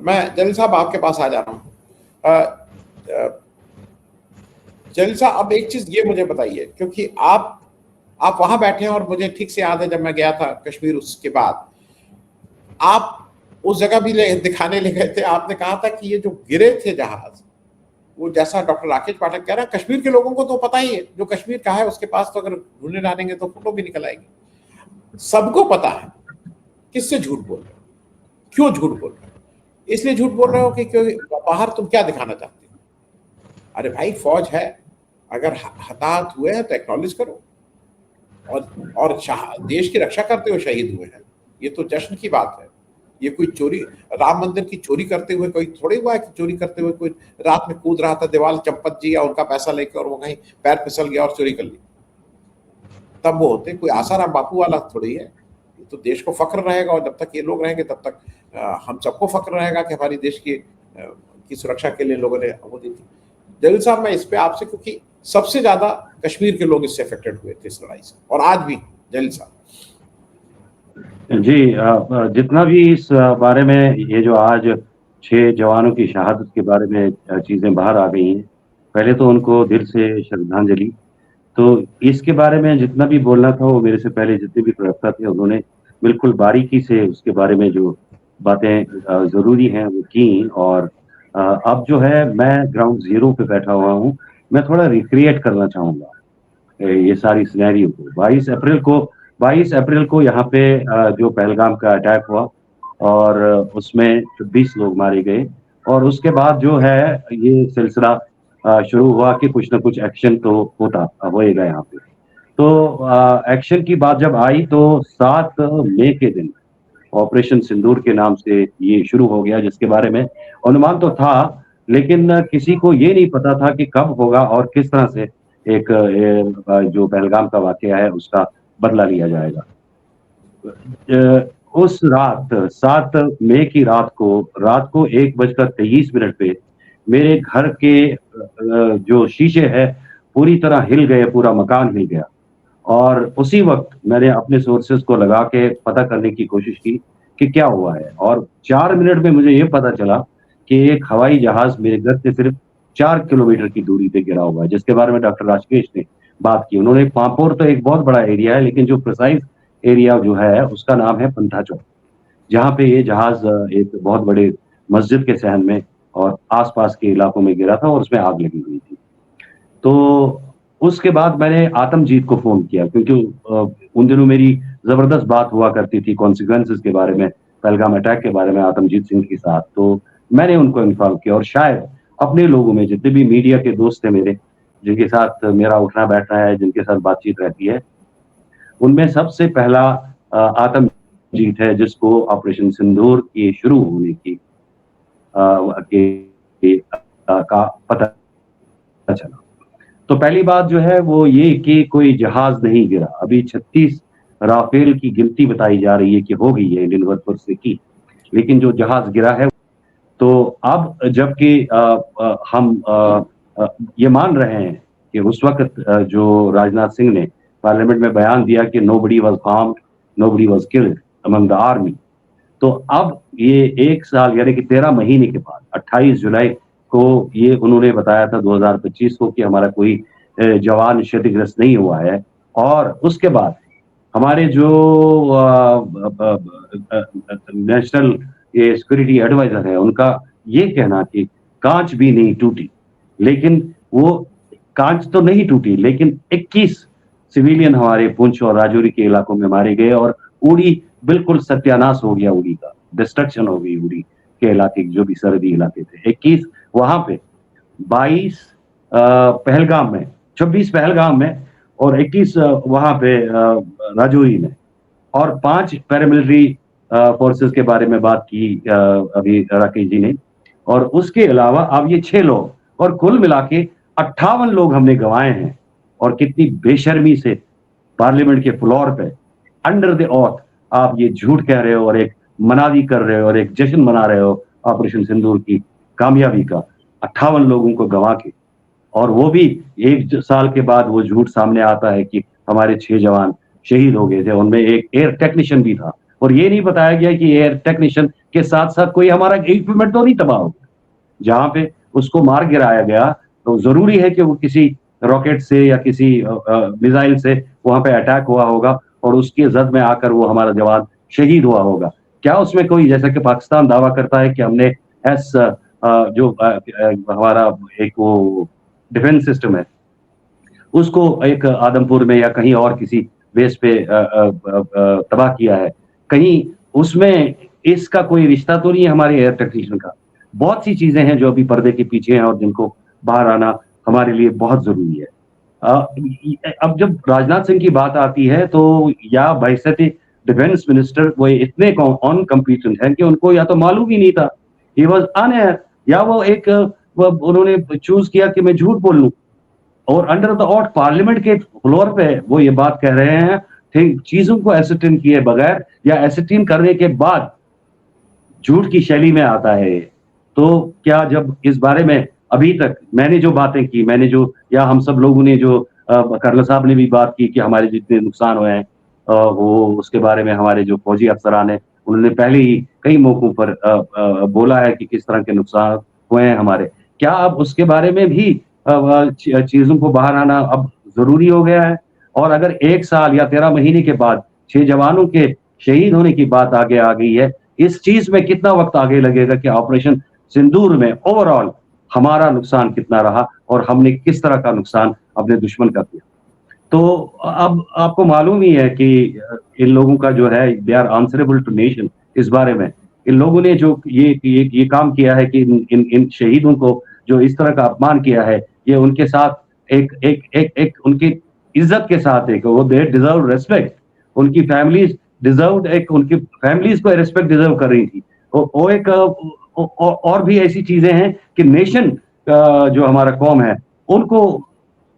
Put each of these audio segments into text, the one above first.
मैं जलील साहब आपके पास आ जा रहा हूँ। जलील साहब, अब एक चीज ये मुझे बताइए, क्योंकि आप वहां बैठे हैं और मुझे ठीक से याद है जब मैं गया था कश्मीर, उसके बाद आप उस जगह भी दिखाने ले गए थे। आपने कहा था कि ये जो गिरे थे जहाज, वो जैसा डॉक्टर राकेश पाठक कह रहा है, कश्मीर के लोगों को तो पता ही है, जो कश्मीर का है उसके पास तो अगर ढूंढने डालेंगे तो फोटो भी निकल आएगी। सबको पता है। किससे झूठ बोल रहे हो? क्यों झूठ बोल रहे हो? इसलिए झूठ बोल रहे हो कि क्यों बाहर तुम क्या दिखाना चाहते हो? अरे भाई, फौज है, अगर हताहत हुए हैं तो एक्नॉलेज करो, और देश की रक्षा करते हुए शहीद हुए हैं, ये तो जश्न की बात है। ये कोई चोरी, राम मंदिर की चोरी करते हुए कोई थोड़ी हुआ है कि चोरी करते हुए कोई रात में कूद रहा था दीवाल चंपत जी या उनका पैसा लेकर और वो कहीं पैर फिसल गया और चोरी कर ली, तब वो होते। कोई आसाराम बापू वाला थोड़ी है। ये तो देश को फक्र रहेगा, और जब तक ये लोग रहेंगे तब तक हम सबको फक्र रहेगा कि हमारी देश की सुरक्षा के लिए लोगों ने वो दी थी। जलील साहब, मैं इस पे आपसे, क्योंकि सबसे ज्यादा कश्मीर के लोग इससे अफेक्टेड हुए थे इस लड़ाई से, और आज भी। जलील साहब जी, जितना भी इस बारे में, ये जो आज 6 जवानों की शहादत के बारे में चीजें बाहर आ गई हैं, पहले तो उनको दिल से श्रद्धांजलि। तो इसके बारे में जितना भी बोलना था, वो मेरे से पहले जितने भी प्रवक्ता थे उन्होंने बिल्कुल बारीकी से उसके बारे में जो बातें जरूरी हैं वो की। और अब जो है, मैं ग्राउंड जीरो पे बैठा हुआ हूँ। मैं थोड़ा रिक्रिएट करना चाहूंगा ये सारी सिनेरियो को। 22 अप्रैल को यहाँ पे जो पहलगाम का अटैक हुआ, और उसमें 20 लोग मारे गए, और उसके बाद जो है ये सिलसिला शुरू हुआ कि कुछ ना कुछ एक्शन तो होएगा यहाँ पे। तो एक्शन की बात जब आई तो 7 मई के दिन ऑपरेशन सिंदूर के नाम से ये शुरू हो गया, जिसके बारे में अनुमान तो था, लेकिन किसी को ये नहीं पता था कि कब होगा और किस तरह से एक जो पहलगाम का वाकया है उसका बदला लिया जाएगा। उस रात 7 मई की रात को 1:23 पे मेरे घर के जो शीशे है पूरी तरह हिल गए, पूरा मकान हिल गया। और उसी वक्त मैंने अपने सोर्सेज को लगा के पता करने की कोशिश की कि क्या हुआ है, और 4 मिनट में मुझे ये पता चला कि एक हवाई जहाज मेरे घर से सिर्फ 4 किलोमीटर की दूरी पे गिरा हुआ है, जिसके बारे में डॉक्टर राकेश ने बात की। उन्होंने पांपोर तो एक बहुत बड़ा एरिया है, लेकिन जो प्रिसाइज एरिया जो है उसका नाम है पंथा चौक, जहाँ पे ये जहाज एक बहुत बड़े मस्जिद के सहन में और आसपास के इलाकों में गिरा था, और उसमें आग लगी हुई थी। तो उसके बाद मैंने आतमजीत को फोन किया, क्योंकि उन दिनों मेरी जबरदस्त बात हुआ करती थी कॉन्सिक्वेंसेस के बारे में, पहलगाम अटैक के बारे में आतमजीत सिंह के साथ। तो मैंने उनको इन्फॉर्म किया, और शायद अपने लोगों में जितने भी मीडिया के दोस्त थे मेरे, जिनके साथ मेरा उठना बैठना है, जिनके साथ बातचीत रहती है, उनमें सबसे पहला आतमजीत है, जिसको ऑपरेशन सिंदूर की शुरू होने की का पता चला। तो पहली बात जो है वो ये कि कोई जहाज नहीं गिरा। अभी 36 राफेल की गिनती बताई जा रही है कि हो गई है इंडियन वर्कफोर्स से की, लेकिन जो जहाज गिरा है। तो अब जबकि हम ये मान रहे हैं कि उस वक्त जो राजनाथ सिंह ने पार्लियामेंट में बयान दिया कि nobody was harmed, nobody was killed among the army. तो अब ये 1 साल यानी कि 13 महीने के बाद 28 जुलाई को ये उन्होंने बताया था 2025 को कि हमारा कोई जवान क्षतिग्रस्त नहीं हुआ है। और उसके बाद हमारे जो नेशनल ये सिक्योरिटी एडवाइजर है, उनका ये कहना कि कांच भी नहीं टूटी, लेकिन वो कांच तो नहीं टूटी, लेकिन 21 सिविलियन हमारे पुंछ और राजौरी के इलाकों में मारे गए, और उड़ी बिल्कुल सत्यानाश हो गया, उड़ी का डिस्ट्रक्शन हो गई। उड़ी के इलाके जो भी सरहदी इलाके थे, 21 वहां पे, 22 पहलगाम में, 26 पहलगाम में, और 21 वहां पे राजौरी में, और 5 पैरामिलिट्री फोर्सेस के बारे में बात की अभी राकेश जी ने। और उसके अलावा अब ये 6 लोग, और कुल मिला के 58 लोग हमने गंवाए हैं। और कितनी बेशर्मी से पार्लियामेंट के फ्लोर पे अंडर द ऑथ आप ये झूठ कह रहे हो, और एक मनादी कर रहे हो, और एक जश्न मना रहे हो ऑपरेशन सिंदूर की कामयाबी का, 58 लोगों को गंवा के। और वो भी 1 साल के बाद वो झूठ सामने आता है कि हमारे 6 जवान शहीद हो गए थे, उनमें एक एयर टेक्नीशियन भी था, और ये नहीं बताया गया कि एयर टेक्नीशियन के साथ साथ कोई हमारा इक्विपमेंट तो नहीं तबाह हो गया। जहां पे उसको मार गिराया गया तो जरूरी है कि वो किसी रॉकेट से या किसी मिसाइल से वहां पे अटैक हुआ होगा और उसकी जद में आकर वो हमारा जवान शहीद हुआ होगा। क्या उसमें कोई, जैसा कि पाकिस्तान दावा करता है कि हमने जो हमारा एक वो डिफेंस सिस्टम है उसको एक आदमपुर में या कहीं और किसी बेस पे तबाह किया है, कहीं उसमें इसका कोई रिश्ता तो नहीं है हमारे एयर टेक्नीशियन का। बहुत सी चीजें हैं जो अभी पर्दे के पीछे हैं और जिनको बाहर आना हमारे लिए बहुत जरूरी है। अब जब राजनाथ सिंह की बात आती है तो या बाइसती डिफेंस मिनिस्टर वो इतने ऑन कम्पिटेंट हैं कि उनको या तो मालूम ही नहीं था, ही वाज अनअवेयर, या उन्होंने चूज किया कि मैं झूठ बोल लूं और अंडर द ऑट पार्लियामेंट के फ्लोर पे वो ये बात कह रहे हैं, ठीक चीजों को एसिटिन किए बगैर या एसिटिन करने के बाद झूठ की शैली में आता है। तो क्या जब इस बारे में अभी तक मैंने जो बातें की, मैंने जो या हम सब लोगों ने जो कर्नल साहब ने भी बात की कि हमारे जितने नुकसान हुए हैं वो उसके बारे में हमारे जो फौजी अफसरान हैं उन्होंने पहले ही कई मौकों पर बोला है कि किस तरह के नुकसान हुए हैं हमारे। क्या अब उसके बारे में भी चीजों को बाहर आना अब जरूरी हो गया है? और अगर 1 साल या 13 महीने के बाद 6 जवानों के शहीद होने की बात आगे आ गई है, इस चीज में कितना वक्त आगे लगेगा कि ऑपरेशन सिंदूर में ओवरऑल हमारा नुकसान कितना रहा और हमने किस तरह का नुकसान अपने दुश्मन का किया। तो अब आपको मालूम ही है कि इन लोगों का जो है they are answerable to nation. इस बारे में इन लोगों ने जो ये काम किया है कि इन शहीदों को जो इस तरह का अपमान किया है, ये उनके साथ एक उनकी इज्जत के साथ एक वो दे डिजर्व रेस्पेक्ट, उनकी फैमिलीज डिजर्व एक उनकी फैमिलीज को रेस्पेक्ट डिजर्व कर रही थी। वो एक और भी ऐसी चीजें हैं कि नेशन जो हमारा कौम है उनको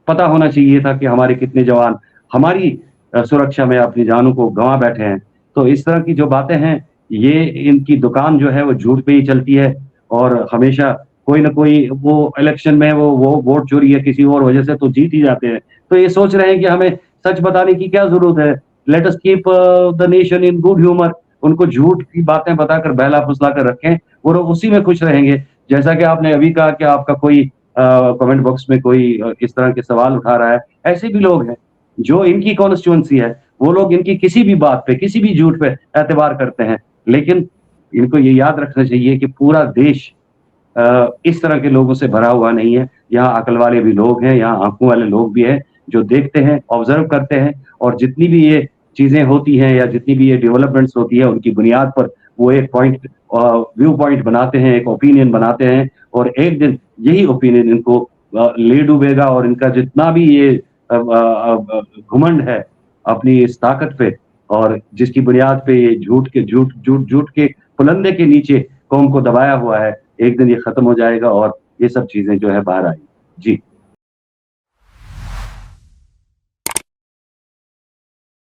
पता होना चाहिए था कि हमारे कितने जवान हमारी सुरक्षा में अपनी जानों को गंवा बैठे हैं। तो इस तरह की जो बातें हैं ये इनकी दुकान जो है वो झूठ पे ही चलती है और हमेशा कोई ना कोई वो इलेक्शन में वो वोट चोरी है किसी और वजह से तो जीत ही जाते हैं। तो ये सोच रहे हैं कि हमें सच बताने की क्या जरूरत है, let us keep the nation in good humour. उनको झूठ की बातें बताकर बहला फुसला कर रखें, वो लोग उसी में खुश रहेंगे। जैसा कि आपने अभी कहा कि आपका कोई कमेंट बॉक्स में कोई इस तरह के सवाल उठा रहा है, ऐसे भी लोग हैं जो इनकी कॉन्स्टिट्यूंसी है, वो लोग इनकी किसी भी बात पे किसी भी झूठ पे एतबार करते हैं। लेकिन इनको ये याद रखना चाहिए कि पूरा देश इस तरह के लोगों से भरा हुआ नहीं है। यहाँ अकल वाले भी लोग हैं, यहाँ आंखों वाले लोग भी हैं जो देखते हैं, ऑब्जर्व करते हैं और जितनी भी ये चीजें होती हैं या जितनी भी ये डेवलपमेंट्स होती है उनकी बुनियाद पर वो एक पॉइंट व्यू पॉइंट बनाते हैं, एक ओपिनियन बनाते हैं और एक दिन यही ओपिनियन इनको ले डूबेगा और इनका जितना भी ये घुमंड है अपनी इस ताकत पे और जिसकी बुनियाद पे ये झूठ के पुलंदे के नीचे कौम को दबाया हुआ है, एक दिन ये खत्म हो जाएगा और ये सब चीजें जो है बाहर आएंगी। जी।